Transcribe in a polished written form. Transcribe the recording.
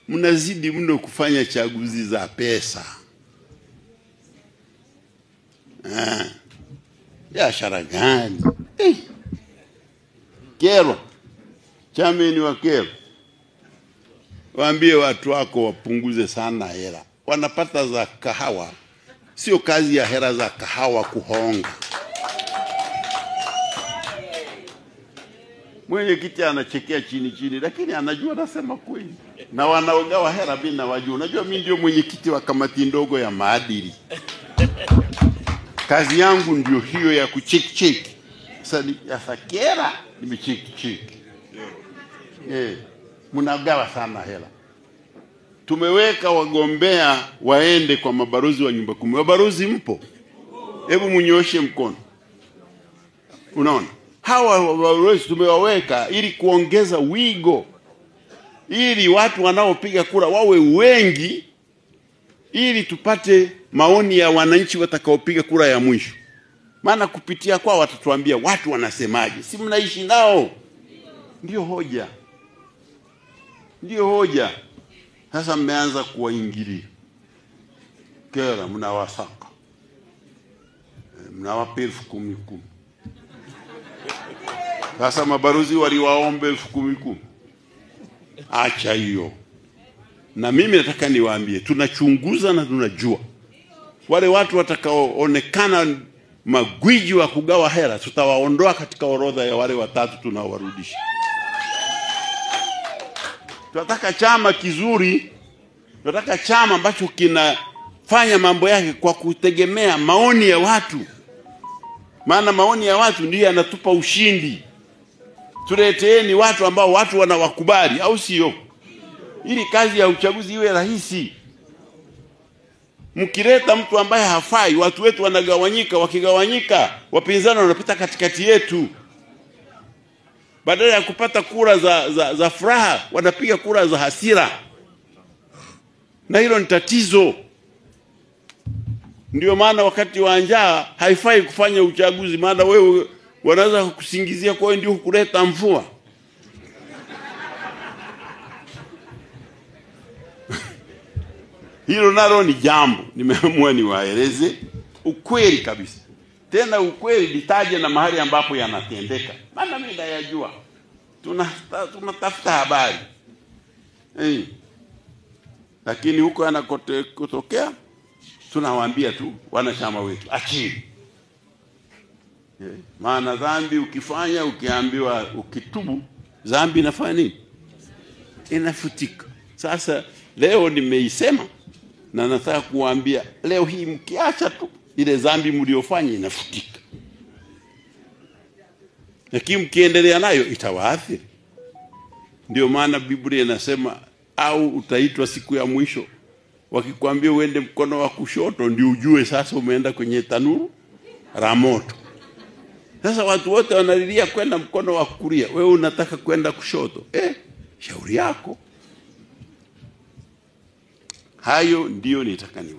mnazidi mno kufanya chaguzi za pesa. Biashara gani? Kero. Chameni wa kero. Waambie watu wako wapunguze sana hela. Wanapata za kahawa. Sio kazi ya hela za kahawa kuhonga. Mwenyekiti anachekea chini lakini anajua anasema kweli. Na wanaogawa hela bila wajua. Unajua mimi ndio mwenyekiti wa kamati ndogo ya maadili. Kazi yangu ndio hiyo ya kucheki. Sasa kera nimecheki. Mnagawa sana hela. Tumeweka wagombea waende kwa mabarozi wa nyumba 10. Wabarozi mpo? Hebu mnyoshe mkono. Unaona? Hawa wabarozi tumewaweka ili kuongeza wigo. Ili watu wanaopiga kura wawe wengi, ili tupate maoni ya wananchi watakaopiga kura ya mwisho. Maana kupitia kwa watatuambia watu wanasemaje. Si mnaishi nao? Ndio hoja. Ndio hoja. Sasa mmeanza kuwaingilia. Kera mnawasaka. Mnawapa 10,000. Sasa mabarozi waliwaombe 10,000. Acha hiyo. Na mimi nataka niwaambie tunachunguza na tunajua. Wale watu watakaoonekana magwiji wa kugawa hela tutawaondoa katika orodha ya wale watatu tunaowarudisha. Tunataka chama kizuri, tunataka chama ambacho kinafanya mambo yake kwa kutegemea maoni ya watu. Maana maoni ya watu ndiyo yanatupa ushindi. Tuleteeni watu ambao watu wanawakubali, au sio? Ili kazi ya uchaguzi iwe rahisi. Mkileta mtu ambaye hafai, watu wetu wanagawanyika, wakigawanyika wapinzani wanapita katikati yetu. Badala ya kupata kura za furaha, wanapiga kura za hasira. Na hilo ni tatizo. Ndio maana wakati wa njaa haifai kufanya uchaguzi, maana wewe wanaweza kukusingizia kwa ndio kuleta mvua. Hilo nalo ni jambo nimeamua niwaeleze ukweli kabisa. Tena ukweli litaje na mahali ambapo yanatendeka. Maana mimi nayajua. Tunatafuta habari. Lakini huko yanakotokea tunawaambia tu wanachama wetu achini. Maana dhambi ukifanya, ukiambiwa ukitubu, dhambi inafanya nini? Inafutika. Sasa leo nimeisema na nataka kuwaambia leo hii mkiacha tu ile dhambi mliofanya inafutika. Lakini mkiendelea nayo itawaathiri. Ndio maana Biblia inasema au utaitwa siku ya mwisho wakikwambia uende mkono wa kushoto ndio ujue sasa umeenda kwenye tanuru la moto. Sasa watu wote wanalilia kwenda mkono wa kulia, wewe unataka kwenda kushoto. Shauri yako. Hayo ndio nitaka niwa